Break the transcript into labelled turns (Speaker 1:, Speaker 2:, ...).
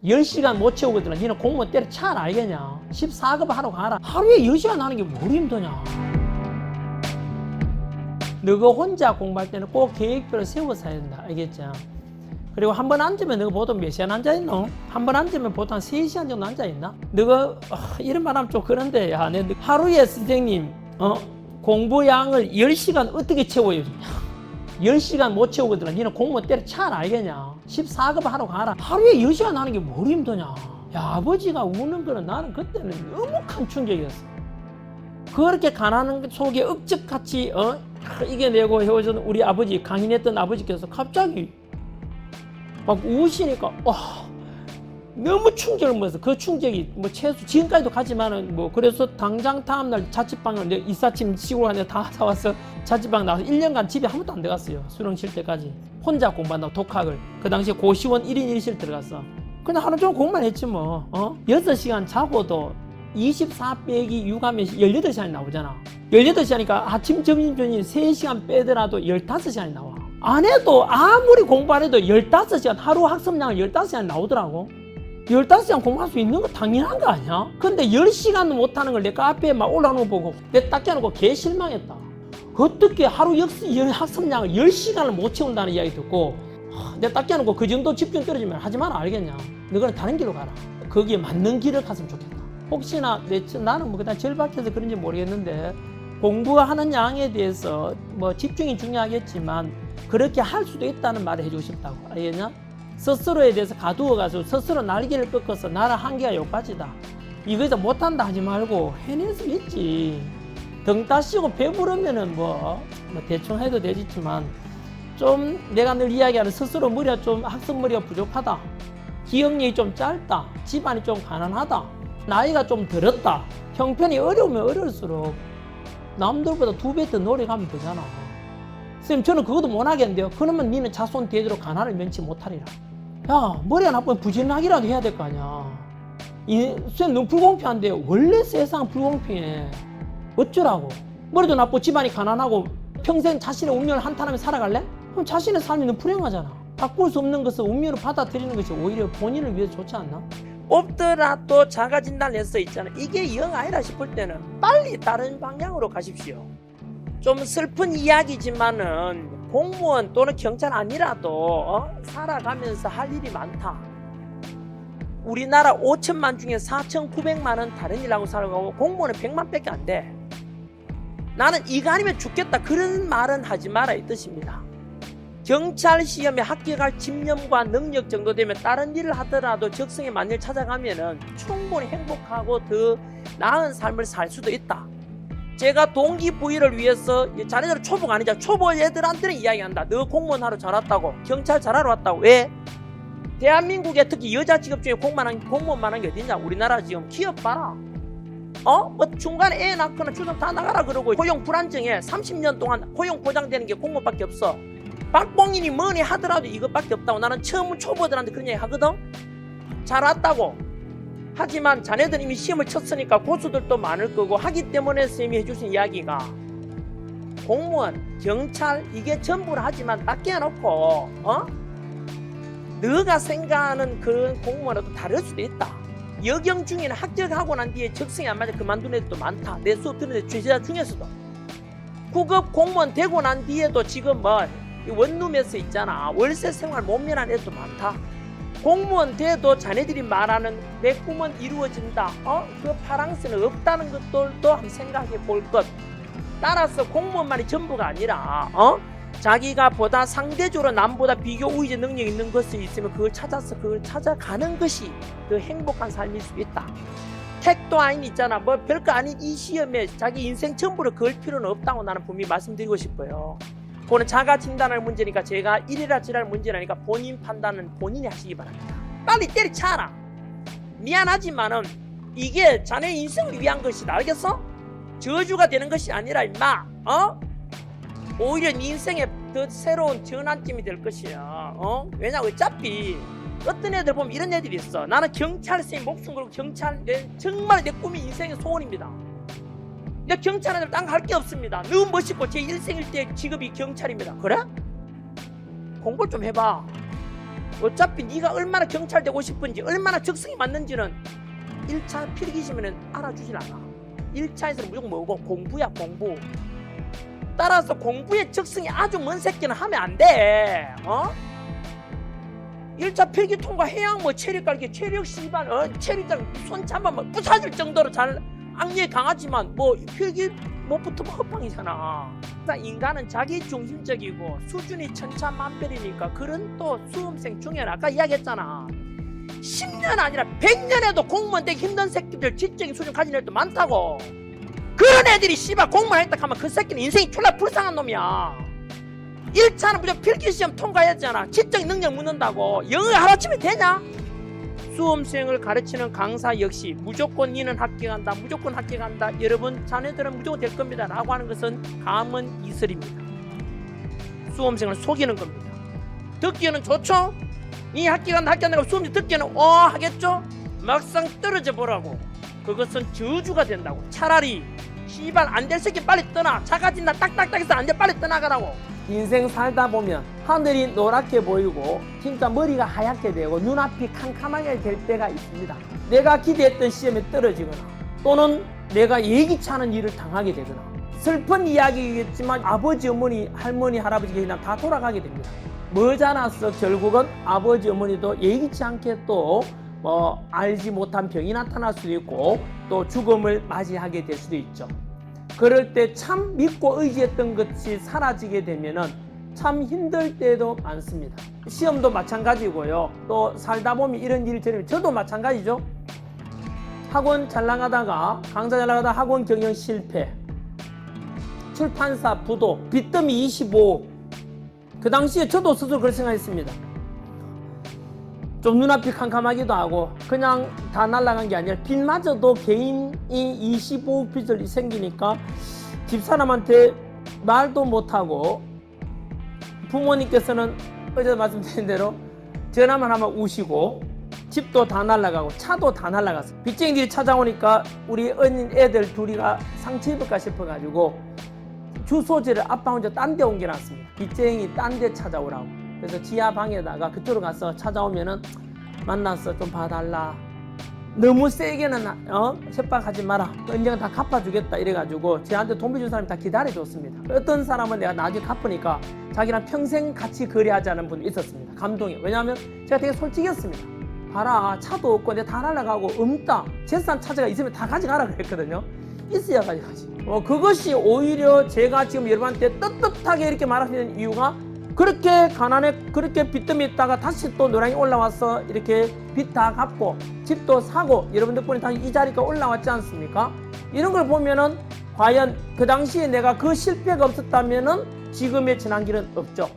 Speaker 1: 10시간 못 채우거든. 니는 공무원 때려차라 알겠냐? 14급 하러 가라. 하루에 10시간 하는 게 뭘 힘드냐? 너가 혼자 공부할 때는 꼭 계획표를 세워서 해야 된다. 알겠죠? 그리고 한 번 앉으면 너가 보통 몇 시간 앉아있노? 한 번 앉으면 보통 한 3시간 정도 앉아있나? 너가 이런 말 하면 좀 그런데 야, 내 하루에 선생님 공부량을 10시간 어떻게 채워요? 10시간 못 채우거든. 니는 공무원 때려차라 알겠냐? 14급 하러 가라. 하루에 10시간 하는 게 뭘 힘드냐? 야, 아버지가 우는 거는 나는 그때는 너무 큰 충격이었어. 그렇게 가난한 속에 억적같이 이겨내고 헤어진 우리 아버지, 강인했던 아버지께서 갑자기 막 우시니까 너무 충격을 먹었어. 그 충격이 뭐 최소 지금까지도 가지만은 뭐 그래서 당장 다음날 자취방을 내 이삿짐 시골 가서 다 사왔어. 자취방 나와서 1년간 집에 한 번도 안 들어갔어요. 수능 칠 때까지 혼자 공부한다고 독학을. 그 당시에 고시원 1인 1실 들어갔어. 그냥 하루 종일 공부만 했지 뭐. 6시간 자고도 24 빼기 6 하면 18시간이 나오잖아. 18시간이니까 아침 점심 저녁 3시간 빼더라도 15시간이 나와. 안 해도 아무리 공부 안 해도 15시간 하루 학습량을 15시간 나오더라고. 15시간 공부할 수 있는 거 당연한 거 아니야? 근데 10시간도 못하는 걸 내 카페에 막 올라오는 거 보고 내 딱 깨놓고 개 실망했다. 어떻게 하루 학습량을 10시간을 못 채운다는 이야기 듣고 내 딱 깨놓고 그 정도 집중 떨어지면 하지 마라 알겠냐? 너는 다른 길로 가라. 거기에 맞는 길을 갔으면 좋겠다. 혹시나 나는 뭐 그냥 절박해서 그런지 모르겠는데 공부하는 양에 대해서 뭐 집중이 중요하겠지만 그렇게 할 수도 있다는 말을 해주고 싶다고. 알겠냐? 스스로에 대해서 가두어가지고 스스로 날개를 꺾어서 나라 한계가 여기까지다. 이거에서 못한다 하지 말고 해낼 수 있지. 등 따시고 배부르면은 뭐 대충 해도 되지만 좀 내가 늘 이야기하는 스스로 머리가 좀 학습 머리가 부족하다. 기억력이 좀 짧다. 집안이 좀 가난하다. 나이가 좀 들었다. 형편이 어려우면 어려울수록 남들보다 2배 더 노력하면 되잖아. 선생님 저는 그것도 못하겠는데요. 그러면 니는 자손 대대로 가난을 면치 못하리라. 야, 머리가 나쁘면 부진하기라도 해야 될 거 아니야. 선생님 너무 불공평한데 원래 세상 불공평해. 어쩌라고. 머리도 나쁘고 집안이 가난하고 평생 자신의 운명을 한탄하며 살아갈래? 그럼 자신의 삶이 너무 불행하잖아. 바꿀 수 없는 것을 운명으로 받아들이는 것이 오히려 본인을 위해서 좋지 않나? 없더라도 자가 진단했어 있잖아. 이게 영 아니라 싶을 때는 빨리 다른 방향으로 가십시오. 좀 슬픈 이야기지만은 공무원 또는 경찰 아니라도 살아가면서 할 일이 많다. 우리나라 5천만 중에 4,900만은 다른 일하고 살아가고 공무원은 100만 밖에 안 돼. 나는 이거 아니면 죽겠다 그런 말은 하지 마라 이 뜻입니다. 경찰 시험에 합격할 집념과 능력 정도 되면 다른 일을 하더라도 적성에 맞는 일 찾아가면은 충분히 행복하고 더 나은 삶을 살 수도 있다. 제가 동기부여를 위해서 자네들은 초보가 아니잖아. 초보 애들한테는 이야기한다. 너 공무원 하러 잘 왔다고. 경찰 잘하러 왔다고. 왜? 대한민국에 특히 여자 직업 중에 공무원만 한 게 어딨냐. 우리나라 지금 기업 봐라. 뭐 중간에 애 낳거나 출산 다 나가라 그러고 고용 불안정해. 30년 동안 고용 보장되는 게 공무원밖에 없어. 박봉인이 뭐니 하더라도 이것밖에 없다고. 나는 처음 초보들한테 그런 얘기 하거든. 잘 왔다고. 하지만 자네들 이미 시험을 쳤으니까 고수들도 많을 거고 하기 때문에 선생님이 해주신 이야기가 공무원, 경찰 이게 전부를 하지만 딱 깨놓고 너가 생각하는 그런 공무원하고 다를 수도 있다. 여경 중에는 합격하고 난 뒤에 적성이 안 맞아 그만둔 애들도 많다. 내 수업 듣는 제자 중에서도 9급 공무원 되고 난 뒤에도 지금 뭐 원룸에서 있잖아. 월세 생활 못 면한 애들도 많다. 공무원 돼도 자네들이 말하는 내 꿈은 이루어진다. 그 파랑새는 없다는 것들도 한번 생각해 볼 것. 따라서 공무원만이 전부가 아니라 자기가 보다 상대적으로 남보다 비교 우위적 능력 있는 것이 있으면 그걸 찾아서 그걸 찾아가는 것이 더 행복한 삶일 수 있다. 택도 아닌 있잖아. 뭐 별거 아닌 이 시험에 자기 인생 전부를 걸 필요는 없다고 나는 분명히 말씀드리고 싶어요. 그거는 자가 진단할 문제니까 제가 이래라 저래라 문제라니까 본인 판단은 본인이 하시기 바랍니다. 빨리 때려차라. 미안하지만은 이게 자네 인생을 위한 것이다. 알겠어? 저주가 되는 것이 아니라 임마. 오히려 네 인생에 더 새로운 전환점이 될 것이야. 왜냐 어차피 어떤 애들 보면 이런 애들이 있어. 나는 경찰서에 목숨 걸고 경찰 정말 내 꿈이 인생의 소원입니다. 근데 경찰한테 딴 거 할 게 없습니다. 너무 멋있고 제 일생일 때 직업이 경찰입니다. 그래? 공부를 좀 해봐. 어차피 네가 얼마나 경찰 되고 싶은지 얼마나 적성이 맞는지는 1차 필기시면은 알아주질 않아. 1차에서는 무조건 뭐고 공부야 공부. 따라서 공부의 적성이 아주 먼 새끼는 하면 안 돼. 1차 필기 통과해야 뭐 체력 깔기, 체력 씨발, 체력장 손잡아 뭐 부사질 정도로 잘 악력이 강하지만 뭐 필기 못 붙으면 헛방이잖아. 그러니까 인간은 자기 중심적이고 수준이 천차만별이니까 그런 또 수험생 중에는 아까 이야기했잖아. 10년 아니라 100년에도 공무원 되기 힘든 새끼들 지적인 수준 가진 애들도 많다고. 그런 애들이 씨발 공무원 했다 하면 그 새끼는 인생이 졸라 불쌍한 놈이야. 1차는 무조건 필기시험 통과해야 되잖아. 지적 능력 묻는다고. 영어 하루아침에 되냐? 수험생을 가르치는 강사 역시 무조건 니는 합격한다, 무조건 합격한다, 여러분 자네들은 무조건 될 겁니다 라고 하는 것은 감은 이설입니다. 수험생을 속이는 겁니다. 듣기에는 좋죠? 니 합격한다 합격한다고 수험생 듣기에는 하겠죠? 막상 떨어져 보라고. 그것은 저주가 된다고. 차라리 씨발 안 될 새끼 빨리 떠나. 차가진다 딱딱딱해서 안 돼 빨리 떠나가라고. 인생 살다 보면 하늘이 노랗게 보이고 진짜 머리가 하얗게 되고 눈앞이 캄캄하게 될 때가 있습니다. 내가 기대했던 시험에 떨어지거나 또는 내가 예기치 않은 일을 당하게 되거나 슬픈 이야기겠지만 아버지, 어머니, 할머니, 할아버지 그냥 다 돌아가게 됩니다. 머지않아서 결국은 아버지, 어머니도 예기치 않게 또 알지 못한 병이 나타날 수도 있고 또 죽음을 맞이하게 될 수도 있죠. 그럴 때 참 믿고 의지했던 것이 사라지게 되면은 참 힘들 때도 많습니다. 시험도 마찬가지고요. 또 살다 보면 이런 일이 저는 저도 마찬가지죠. 학원 잘 나가다가 강사 잘 나가다가 학원 경영 실패, 출판사 부도, 빚더미 25. 그 당시에 저도 스스로 그렇게 생각했습니다. 좀 눈앞이 캄캄하기도 하고 그냥 다 날아간 게 아니라 빚마저도 개인이 25억 빚을 생기니까 집사람한테 말도 못하고 부모님께서는 어제 말씀드린 대로 전화만 하면 우시고 집도 다 날아가고 차도 다 날아갔어. 빚쟁이들이 찾아오니까 우리 애들 둘이가 상처 입을까 싶어가지고 주소지를 아빠 혼자 딴 데 옮겨놨습니다. 빚쟁이 딴 데 찾아오라고. 그래서 지하 방에다가 그쪽으로 가서 찾아오면은 만나서 좀 봐달라. 너무 세게는 협박하지 마라. 언젠가 다 갚아주겠다 이래가지고 저한테 돈 빌려준 사람이 다 기다려줬습니다. 어떤 사람은 내가 나중에 갚으니까 자기랑 평생 같이 거래하자는 분이 있었습니다. 감동이. 왜냐하면 제가 되게 솔직했습니다. 봐라 차도 없고 내가 다 날아가고 없다. 재산 차지가 있으면 다 가져가라 그랬거든요. 있어야 가져가지. 그것이 오히려 제가 지금 여러분한테 떳떳하게 이렇게 말하는 이유가 그렇게 가난해 그렇게 빚더미 있다가 다시 또 노량이 올라와서 이렇게 빚 다 갚고 집도 사고 여러분 덕분에 다시 이 자리가 올라왔지 않습니까? 이런 걸 보면은 과연 그 당시에 내가 그 실패가 없었다면은 지금의 지난 길은 없죠.